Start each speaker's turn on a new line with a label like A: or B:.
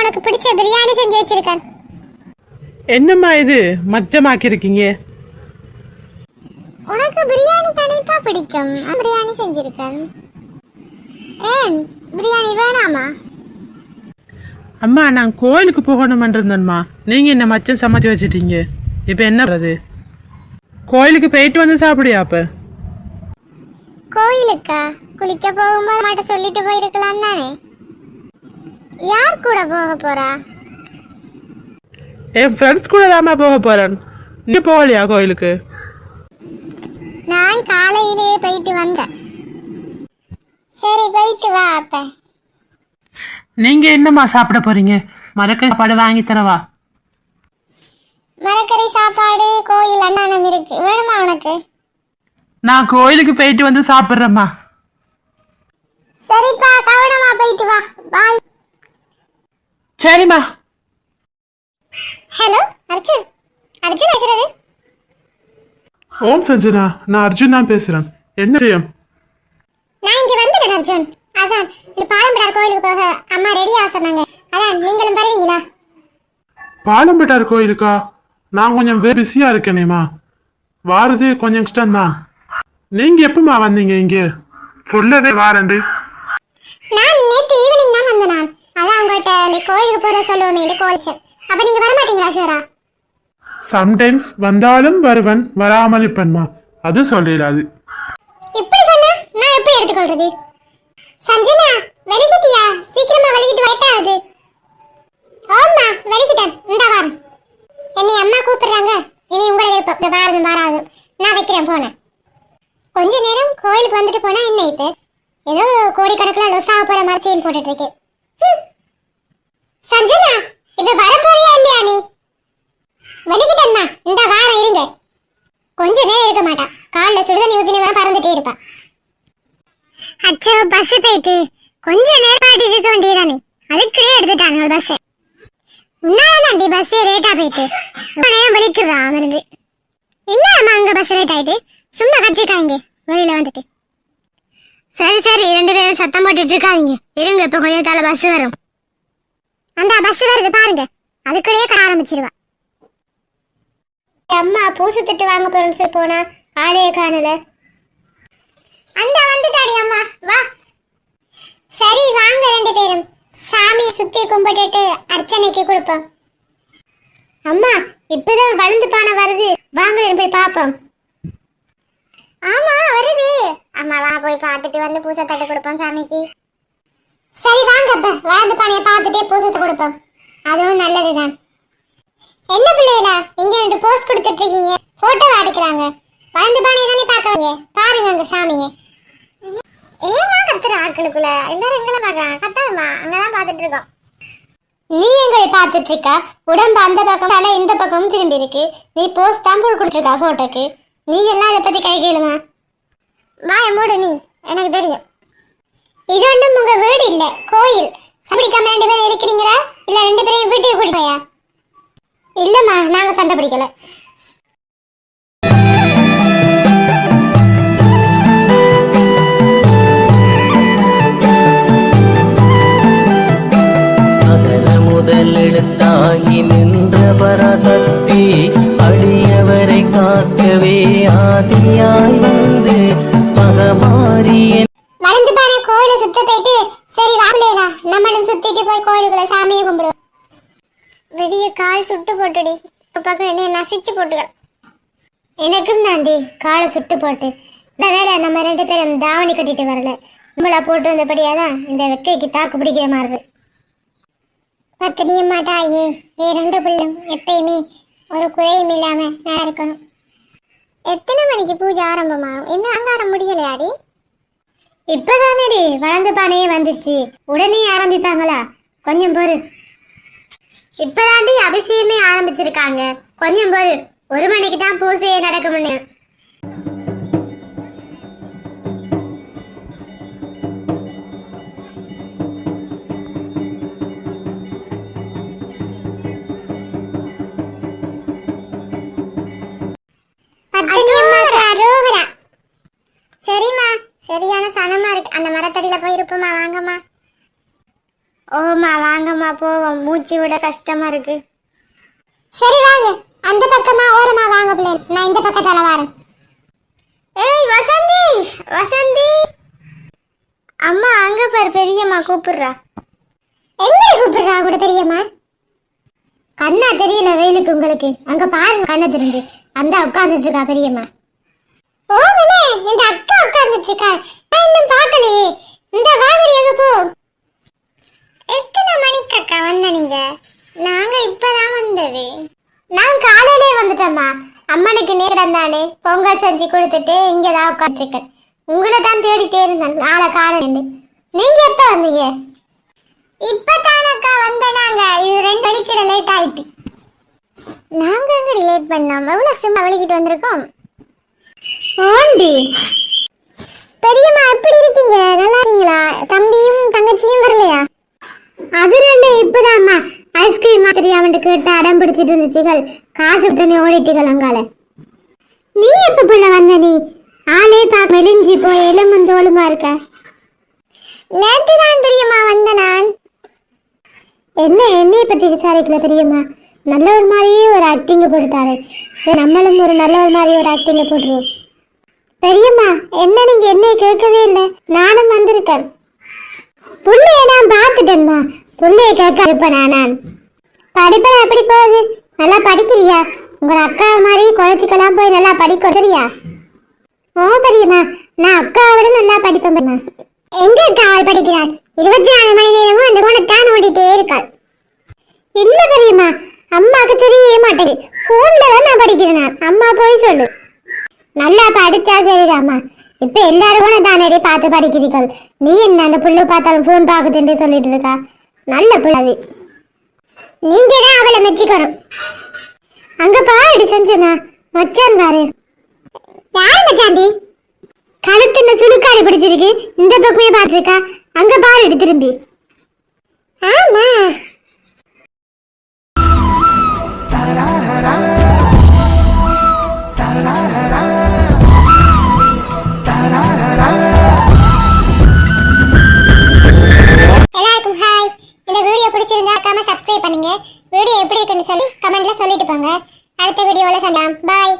A: உனக்கு பிடிச்ச பிரியாணி செஞ்சு வச்சிருக்கேன்.
B: என்னம்மா இது மச்சமாக்கி இருக்கீங்க?
A: உனக்கு பிரியாணி தானேப்பா பிடிக்கும், பிரியாணி செஞ்சிருக்கேன். ஏன் பிரியாணி வேணாமா?
B: அம்மா நான் கோயிலுக்கு போகணும்ன்றேன்மா, நீங்க என்ன மச்சம் சமைச்சு வச்சிட்டீங்க. இப்ப என்ன பண்றது? கோயிலுக்கு போயிட்டு வந்து சாப்பிடியா? அப்ப
A: கோயிலுக்கா? குளிக்க போகும்போது மாட்ட சொல்லிட்டு போயிருக்கலாம் தானே. யார் கூட போக போறா?
B: என் ஃப்ரெண்ட்ஸ் கூட தாம்மா போக போறேன். நீ போகலையா கோயிலுக்கு?
A: நான் காலையிலே போயிட்டு வந்தேன். சரி போயிட்டு வா. அப்ப
B: நீங்க என்னம்மா சாப்பிட போறீங்க? மரக்கறி சாப்பாடு வாங்கி தரவா?
A: மரக்கறி சாப்பாடு கோயில் அன்னதானம் இருக்கு, வேணுமா உனக்கு?
B: நான் கோயிலுக்கு போயிட்டு வந்து சாப்பிட்றேம்மா.
A: சரிப்பா, கவனமா போயிட்டு வா. பாய்.
B: சரிம்மா.
A: ஹலோ அர்ஜுன், அர்ஜுன் பேசுறது.
C: ஓம் சஞ்சனா, நான் அர்ஜுன் தான் பேசுறேன். என்ன செய்யும்?
A: நான் இங்க வந்துட்டேன் அர்ஜுன். அதான் இந்த பாலம்படார் கோயிலுக்கு போக அம்மா ரெடியா சொன்னாங்க. அதான் நீங்களும் வருவீங்களா?
C: பாலம்பட்டார் கோயிலுக்கா? நான் கொஞ்சம் பிஸியா இருக்கேனேம்மா, வாரதே கொஞ்சம் கஷ்டம் தான். நீங்க எப்பமா வந்தீங்க இங்க? சொல்லவே வாரண்டு.
A: நான் நேத்து ஈவினிங் தான் வந்தேன். நான் அதான் உங்கள்கிட்ட இந்த கோயிலுக்கு போற சொல்லுவோமே இந்த கோயிலுக்கு. அப்ப நீங்க வர மாட்டீங்களா ஷூரா?
C: சம்டைம்ஸ் வந்தாலும் வருவன், வராமல் இருப்பேன்மா, அது சொல்லிடாது.
A: இப்படி சொன்னா நான் எப்படி எடுத்துக்கொள்றது? சஞ்சனா வெளிக்கிட்டியா? சீக்கிரமா வெளிக்கிட்டு வைட்டா அது. ஆமா வெளிக்கிட்டேன், இந்த வாரம். என்னை அம்மா கூப்பிடுறாங்க. இனி உங்களோட விருப்பம். இந்த வாரம் வாராது நான் வைக்கிறேன் போன. கொஞ்ச நேரம் கோயிலுக்கு வந்துட்டு போனா என்ன இப்போ ஏதோ கோடிக்கணக்கில் லொஸாக போற மாதிரி சீன் போட்டுட்டு இருக்கேன். சஞ்சனா இப்ப வர போறியா இல்லையா? நீ வெளிக்கிட்டேன்னா இந்த வாரம் இருங்க. கொஞ்ச நேரம் இருக்க மாட்டா. காலைல சுடுதண்ணி ஊத்தினா பறந்துட்டே இருப்பா. அச்சோ பஸ் போயிட்டு கொஞ்ச நேரம் பாட்டிட்டு இருக்க வேண்டியதானே, அதுக்குள்ளே எடுத்துட்டாங்க ஒரு பஸ். உன்னாலதாண்டி பஸ் ரேட்டா போயிட்டு நேரம் வலிக்குதா அமர்ந்து. என்ன அங்க பஸ் ரேட் ஆயிட்டு சும்மா கட்சிக்காங்க வெளியில வந்துட்டு. சரி சரி, 2 பேரும் சத்தம் போட்டுட்டு இருக்காதீங்க, இருங்க. இப்ப கொஞ்சம் தலை பஸ் வரும். அந்த பஸ் வருது பாருங்க, அதுக்குள்ளேயே கர ஆரம்பிச்சிருவா. அம்மா பூசு திட்டு வாங்க போறேன்னு சொல்லி போனா ஆளையே காணல. அந்த வந்துட்டாடி அம்மா, வா. சரி வாங்க 2 பேரும் சாமியை சுத்தி கும்பிட்டுட்டு அர்ச்சனைக்கு கொடுப்போம். அம்மா இப்பதான் வளர்ந்து பானை வருது, வாங்க போய் பாப்போம். ஆமா வருது. அம்மா வா போய் பார்த்துட்டு வந்து பூசை தட்டு கொடுப்போம் சாமிக்கு. சரி வாங்க, அப்ப வளர்ந்து பானையை பார்த்துட்டே பூசத்தை கொடுப்போம், அதுவும் நல்லதுதான். என்ன பிள்ளைகளா இங்க 2 போஸ்ட் கொடுத்துட்டு இருக்கீங்க, போட்டோவா எடுக்கிறாங்க? வளர்ந்து பானையை தானே பார்க்கறீங்க, பாருங்க அந்த சாமியை. ஏமா கத்துற ஆட்களுக்குள்ள? எல்லாரும் எங்களை பாக்குறாங்க, கத்தாதம்மா, அங்கதான் பாத்துட்டு இருக்கோம். நீ எங்களை பாத்துட்டு இருக்க? உடம்பு அந்த பக்கம் தலை இந்த பக்கமும் திரும்பி இருக்கு. நீ போஸ்ட் தான் போட்டு கொடுத்துருக்கா போட்டோக்கு. நீ எல்லாம் அதை பத்தி கை கேளுமா? வாய மூடு நீ, எனக்கு தெரியும். இது ஒன்றும் உங்க வீடு இல்ல, கோயில். சண்டைக்காம 2 பேரும் இருக்கிறீங்களா இல்ல 2 பேரையும் வீட்டுக்கு கூட்டிட்டு போயா? இல்லம்மா, நாங்க சண்டை பிடிக்கல.
D: எழுத்தாகி நின்ற பராசக்தி அடியவரை காக்கவே ஆதியாய் வந்து மகமாரியன்
A: வளர்ந்து பான கோயில சுத்த போயிட்டு சரி வாங்களேடா நம்மளும் சுத்திட்டு போய் கோயிலுக்குள்ள சாமியை கும்பிடுவோம். வெளிய கால் சுட்டு போட்டுடி, பக்கம் என்னைய நசிச்சு போட்டுகள். எனக்கும் தாண்டி காலை சுட்டு போட்டு இந்த வேலை நம்ம 2 பேரும் தாவணி கட்டிட்டு வரல, நம்மளா போட்டு வந்தபடியாதான் இந்த வெக்கைக்கு தாக்கு பிடிக்கிற மாதிரி. பத்தினியம்மா தாயே, 2 பிள்ளையும் எப்பயுமே ஒரு குறையும் இல்லாம நல்லா இருக்கணும். எத்தனை மணிக்கு பூஜை ஆரம்பமாகும்? இன்னும் அங்காரம் முடியலையாடி? இப்பதானடி வளர்ந்து பானையே வந்துச்சு, உடனே ஆரம்பிப்பாங்களா? கொஞ்சம் பொறு. இப்பதாண்டி அபிஷேகமே ஆரம்பிச்சிருக்காங்க, கொஞ்சம் பொறு. 1 மணிக்கு தான் பூஜையே நடக்கும்னு. சரிம்மா, சரியான சனமா இருக்கு. அந்த மரத்தடியில போய் இருப்போமா, வாங்கம்மா. ஓமா வாங்கம்மா போவோம், மூச்சு விட கஷ்டமா இருக்கு. சரி வாங்க, அந்த பக்கமா ஓரமா வாங்க பிள்ளை, நான் இந்த பக்கத்தால வரேன். ஏய் வசந்தி, வசந்தி அம்மா அங்க பாரு, பெரியம்மா கூப்பிடுறா. எங்க கூப்பிடுறா கூட பெரியம்மா? கண்ணா தெரியல வெயிலுக்கு உங்களுக்கு, அங்க பாருங்க கண்ணை தெரிஞ்சு அந்த உட்கார்ந்துட்டு இருக்கா பெரியம்மா. ஓ மனே, இந்த அக்கா உட்கார்ந்துட்டு இருக்கா, நான் இன்னும் பார்க்கலையே. இந்த வாங்கடி அங்க போ. எத்தனை மணிக்கு அக்கா வந்த நீங்க? நாங்க இப்பதான் வந்தது. நான் காலையிலே வந்துட்டேம்மா, அம்மனுக்கு நேரம் தானே, பொங்கல் செஞ்சு கொடுத்துட்டு இங்கதான் உட்காந்துருக்கேன். உங்களை தான் தேடிட்டே இருந்தேன் நாளை காலையில. நீங்க எப்ப வந்தீங்க? இப்பதானக்கா வந்த நாங்க, இது 2 மணிக்கு லேட் ஆயிட்டு. நாங்க எங்க லேட் பண்ணோம், எவ்வளவு சும்மா வலிக்கிட்டு வந்திருக்கோம். ஆண்டி பெரியம்மா எப்படி இருக்கீங்க? நல்லா இருக்கீங்களா? தம்பியும் தங்கச்சியும் வரலையா? அது 2 இப்பதாம்மா ஐஸ்கிரீம் தெரியாமட்டு கேட்டு அடம் பிடிச்சிட்டு இருந்துச்சுகள், காசு தண்ணி ஓடிட்டுகள் அங்கால. நீ எப்ப புள்ள வந்த? நீ ஆளே பார்க்க மெலிஞ்சி போய் எலும்பும் தோலுமா இருக்க. நேற்று தான் பெரியம்மா வந்த நான். என்ன என்னைய பத்தி விசாரிக்கல பெரியம்மா? நல்ல ஒரு மாதிரியே ஒரு ஆக்டிங்க போட்டுட்டாரு. சரி நம்மளும் ஒரு நல்ல ஒரு மாதிரி ஒரு ஆக்டிங்க போட்டுருவோம். பெரியம்மா என்ன நீங்க என்னைய கேட்கவே இல்லை, நானும் வந்திருக்கேன். புள்ளைய நான் பார்த்துட்டேன்மா, புள்ளைய கேட்க இருப்பேனா? நான் படிப்பேன். எப்படி போகுது? நல்லா படிக்கிறியா? உங்களோட அக்கா மாதிரி குறைச்சிக்கலாம் போய் நல்லா படிக்க சரியா? ஓ பெரியம்மா, நான் அக்காவை விட நல்லா படிப்பேன். எங்க அக்கா அவள் படிக்கிறாள்? 24 மணி நேரமும் அந்த போனத்தான் ஓடிட்டே இருக்காள். இல்ல பெரியம்மா, அம்மாவுக்கு தெரியவே மாட்டேங்குது, போன்ல தான் நான் படிக்கிறேன். அம்மா போய் சொல்லு. நல்லா படிச்சா சரிதாம்மா, இப்ப எல்லாரும் கூட தானே பார்த்து படிக்கிறீர்கள். நீ என்ன அந்த புள்ள பார்த்தாலும் போன் பார்க்குதுன்னு சொல்லிட்டு இருக்கா? நல்ல புள்ளது, நீங்க தான் அவளை மெச்சிக்கணும். அங்க பாரு செஞ்சனா மச்சான் பாரு. யாரு மச்சாண்டி? கழுத்துல சுளுக்காரி பிடிச்சிருக்கு, இந்த பக்கமே பாத்துருக்கா. அங்க பாரு திரும்பி. ஆமா எல்லாருக்கும் ஹாய். இந்த வீடியோ பிடிச்சிருந்தா மறக்காம சப்ஸ்கிரைப் பண்ணுங்க. வீடியோ எப்படி இருக்குன்னு சொல்லி கமெண்ட்ல சொல்லிட்டு போங்க. அடுத்த வீடியோல சந்திக்கலாம். பாய்.